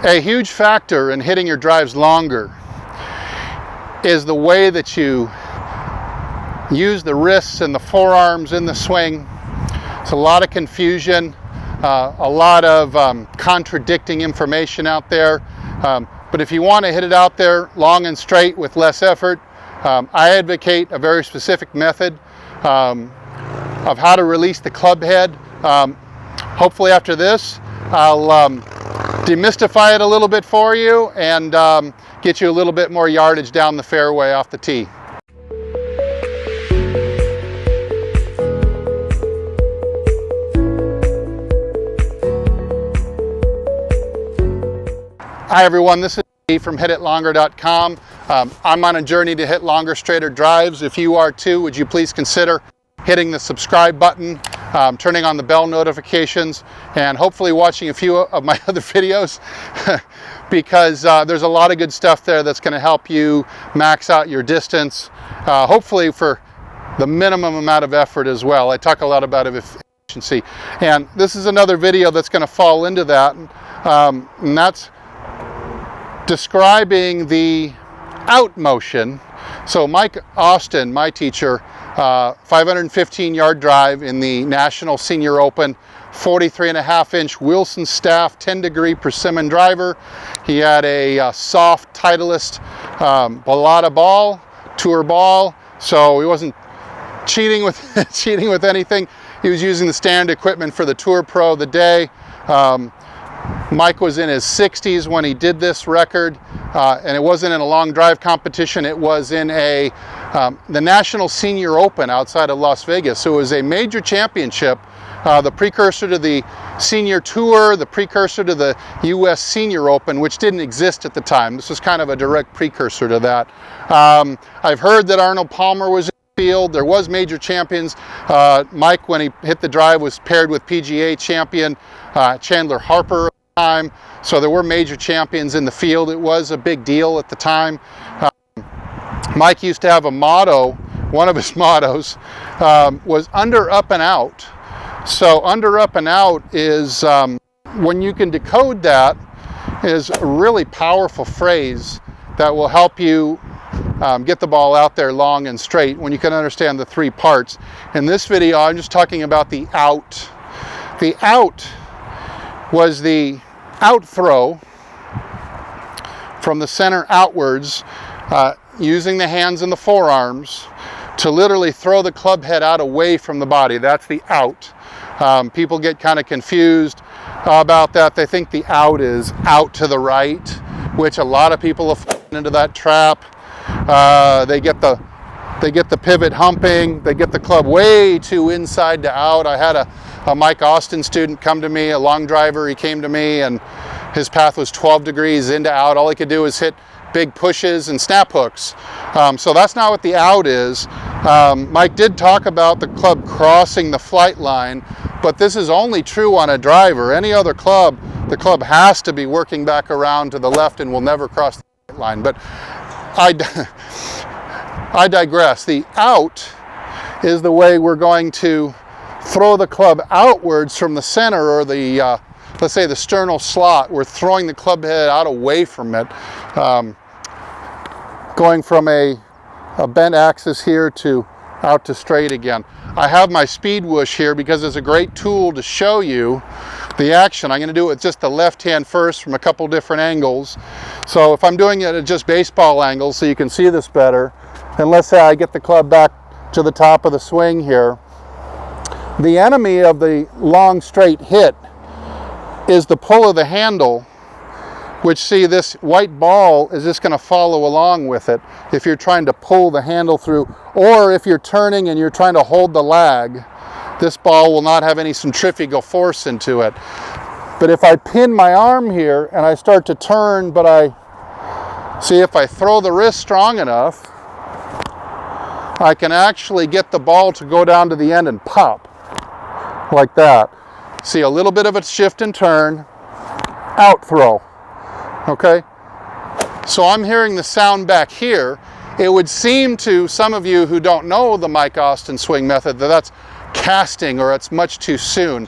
A huge factor in hitting your drives longer is the way that you use the wrists and the forearms in the swing. It's a lot of confusion, a lot of contradicting information out there. But if you want to hit it out there long and straight with less effort, I advocate a very specific method of how to release the club head. Hopefully after this, I'll demystify it a little bit for you and get you a little bit more yardage down the fairway off the tee. Hi everyone, this is Steve from HitItLonger.com. I'm on a journey to hit longer, straighter drives. If you are too, would you please consider hitting the subscribe button, turning on the bell notifications, and hopefully watching a few of my other videos because there's a lot of good stuff there that's going to help you max out your distance, hopefully for the minimum amount of effort as well. I talk a lot about efficiency, and this is another video that's going to fall into that, and that's describing the out motion. So Mike Austin, my teacher, 515-yard drive in the National Senior Open, 43.5-inch Wilson Staff 10-degree persimmon driver. He had a soft Titleist Balata ball, tour ball, so he wasn't cheating with anything. He was using the standard equipment for the Tour Pro of the day. Mike was in his 60s when he did this record, and it wasn't in a long drive competition. It was in the National Senior Open outside of Las Vegas. So it was a major championship, the precursor to the Senior Tour, the precursor to the U.S. Senior Open, which didn't exist at the time. This was kind of a direct precursor to that. I've heard that Arnold Palmer was in the field. There was major champions. Mike, when he hit the drive, was paired with PGA champion Chandler Harper. Time. So there were major champions in the field. It was a big deal at the time. Mike used to have a motto. One of his mottos was under, up, and out. So under, up, and out is, when you can decode that, is a really powerful phrase that will help you get the ball out there long and straight when you can understand the three parts. In this video, I'm just talking about the out. The out was the out throw from the center outwards, using the hands and the forearms to literally throw the club head out away from the body. That's the out. People get kind of confused about that. They think the out is out to the right, which a lot of people have fallen into that trap. They get the pivot humping. They get the club way too inside to out. I had a Mike Austin student come to me, a long driver. He came to me and his path was 12 degrees into out. All he could do was hit big pushes and snap hooks. So that's not what the out is. Mike did talk about the club crossing the flight line, but this is only true on a driver. Any other club, the club has to be working back around to the left and will never cross the flight line. But I digress. The out is the way we're going to throw the club outwards from the center, or the let's say the sternal slot. We're throwing the club head out away from it, going from a bent axis here to out to straight again. I have my speed whoosh here because it's a great tool to show you the action. I'm going to do it with just the left hand first from a couple different angles. So if I'm doing it at just baseball angles so you can see this better, and let's say I get the club back to the top of the swing here, the enemy of the long straight hit is the pull of the handle, which, see, this white ball is just going to follow along with it if you're trying to pull the handle through, or if you're turning and you're trying to hold the lag, this ball will not have any centrifugal force into it. But if I pin my arm here and I start to turn, but if I throw the wrist strong enough, I can actually get the ball to go down to the end and pop like that. See, a little bit of a shift and turn, out throw. Okay, so I'm hearing the sound back here. It would seem to some of you who don't know the Mike Austin swing method that that's casting, or it's much too soon.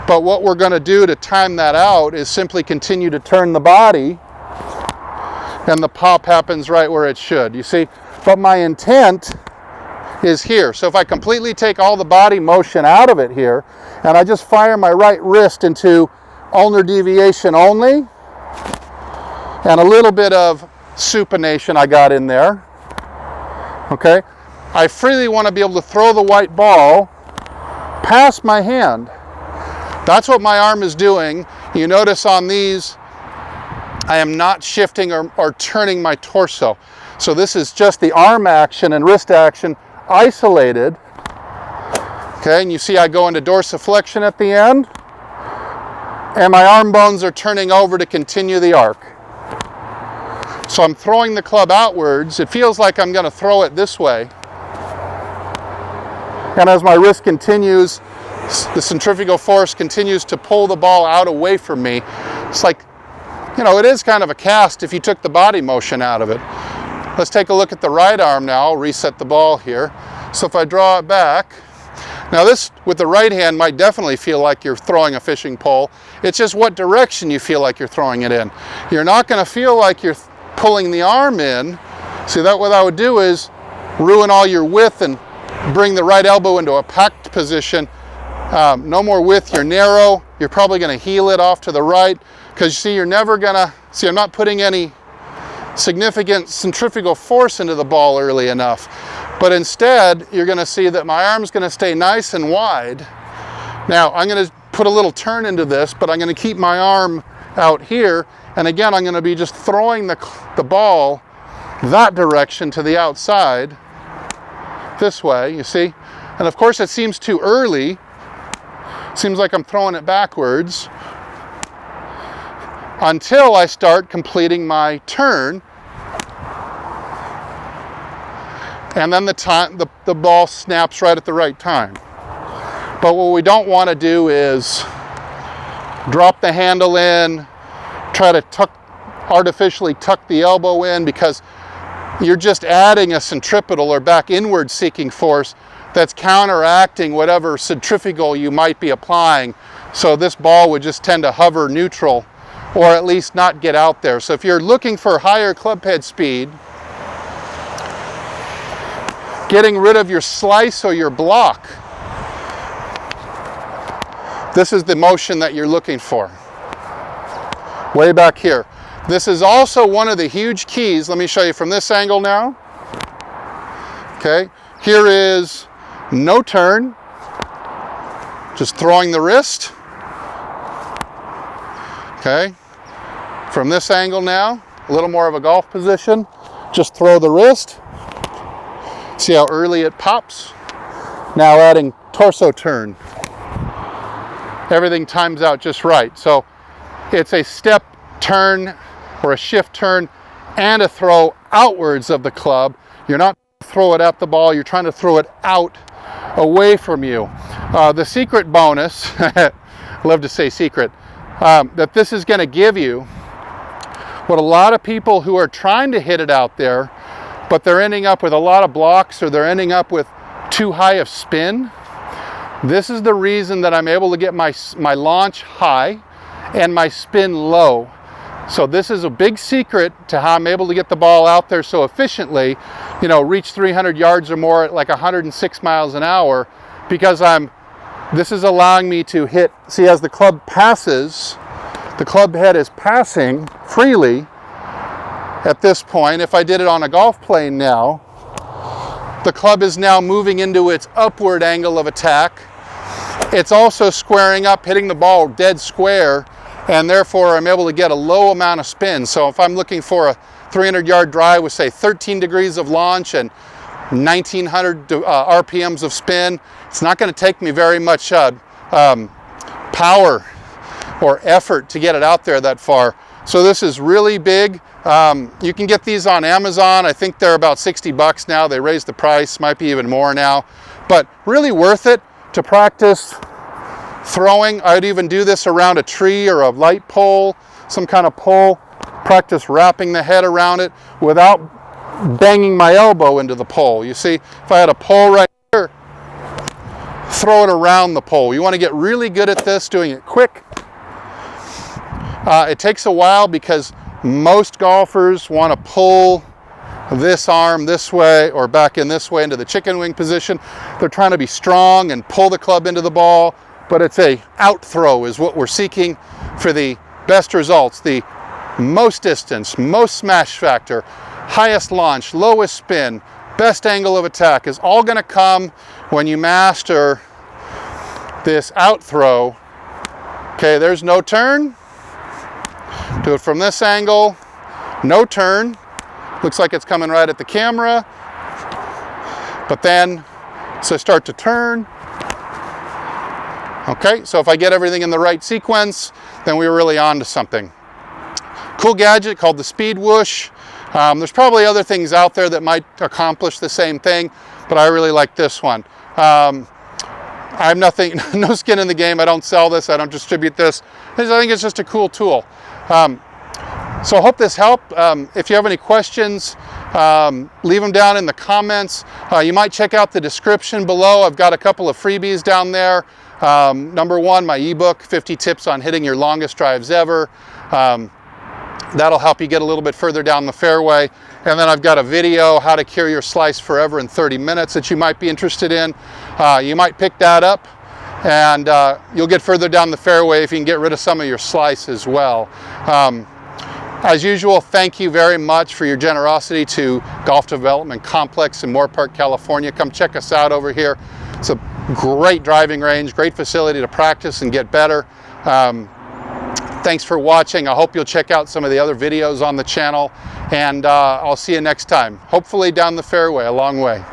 But what we're going to do to time that out is simply continue to turn the body, and the pop happens right where it should, you see? But my intent is here. So if I completely take all the body motion out of it here, and I just fire my right wrist into ulnar deviation only, and a little bit of supination I got in there, okay? I freely want to be able to throw the white ball past my hand. That's what my arm is doing. You notice on these, I am not shifting or turning my torso. So this is just the arm action and wrist action isolated. Okay, and you see I go into dorsiflexion at the end, and my arm bones are turning over to continue the arc. So I'm throwing the club outwards. It feels like I'm going to throw it this way. And as my wrist continues, the centrifugal force continues to pull the ball out away from me. It's like, you know, it is kind of a cast if you took the body motion out of it. Let's take a look at the right arm now. I'll reset the ball here. So if I draw it back, now this with the right hand might definitely feel like you're throwing a fishing pole. It's just what direction you feel like you're throwing it in. You're not going to feel like you're pulling the arm in. See, that what I would do is ruin all your width and bring the right elbow into a packed position. No more width, you're narrow. You're probably going to heel it off to the right, because you see, you're never going to, see, I'm not putting any significant centrifugal force into the ball early enough. But instead, you're going to see that my arm's going to stay nice and wide. Now, I'm going to put a little turn into this, but I'm going to keep my arm out here. And again, I'm going to be just throwing the ball that direction to the outside, this way, you see? And of course, it seems too early. Seems like I'm throwing it backwards until I start completing my turn. And then the ball snaps right at the right time. But what we don't want to do is drop the handle in, try to artificially tuck the elbow in, because you're just adding a centripetal or back inward seeking force that's counteracting whatever centrifugal you might be applying. So this ball would just tend to hover neutral, or at least not get out there. So if you're looking for higher club head speed, getting rid of your slice or your block, this is the motion that you're looking for. Way back here. This is also one of the huge keys. Let me show you from this angle now. Okay, here is no turn, just throwing the wrist. Okay, from this angle now, a little more of a golf position, just throw the wrist. See how early it pops? Now adding torso turn. Everything times out just right. So it's a step turn or a shift turn and a throw outwards of the club. You're not throw it at the ball, you're trying to throw it out away from you. The secret bonus, I love to say secret, that this is going to give you, what a lot of people who are trying to hit it out there, but they're ending up with a lot of blocks, or they're ending up with too high of spin. This is the reason that I'm able to get my launch high and my spin low. So this is a big secret to how I'm able to get the ball out there so efficiently, you know, reach 300 yards or more at like 106 miles an hour, because this is allowing me to hit, see, as the club passes, the club head is passing freely at this point. If I did it on a golf plane now, the club is now moving into its upward angle of attack. It's also squaring up, hitting the ball dead square, and therefore I'm able to get a low amount of spin. So if I'm looking for a 300-yard drive with, say, 13 degrees of launch and 1900 RPMs of spin, it's not going to take me very much power or effort to get it out there that far. So this is really big. You can get these on Amazon. I think they're about 60 bucks now. They raised the price, might be even more now. But really worth it to practice throwing. I'd even do this around a tree or a light pole, some kind of pole. Practice wrapping the head around it without banging my elbow into the pole. You see, if I had a pole right here, throw it around the pole. You want to get really good at this, doing it quick. It takes a while because most golfers want to pull this arm this way or back in this way into the chicken wing position. They're trying to be strong and pull the club into the ball, but it's a out throw is what we're seeking for the best results. The most distance, most smash factor, highest launch, lowest spin, best angle of attack is all going to come when you master this out throw. Okay, there's no turn. Do it from this angle. No turn. Looks like it's coming right at the camera. But then, so start to turn. Okay, so if I get everything in the right sequence, then we're really on to something. Cool gadget called the Speed Whoosh. There's probably other things out there that might accomplish the same thing, but I really like this one. I have no skin in the game. I don't sell this. I don't distribute this. I think it's just a cool tool. So I hope this helped. If you have any questions, leave them down in the comments. You might check out the description below. I've got a couple of freebies down there. Number one, my ebook, 50 Tips on Hitting Your Longest Drives Ever. That'll help you get a little bit further down the fairway. And then I've got a video, how to cure your slice forever in 30 minutes that you might be interested in. You might pick that up and you'll get further down the fairway if you can get rid of some of your slice as well. As usual, thank you very much for your generosity to Golf Development Complex in Moore Park, California. Come check us out over here. It's a great driving range, great facility to practice and get better. Thanks for watching. I hope you'll check out some of the other videos on the channel, and I'll see you next time. Hopefully down the fairway a long way.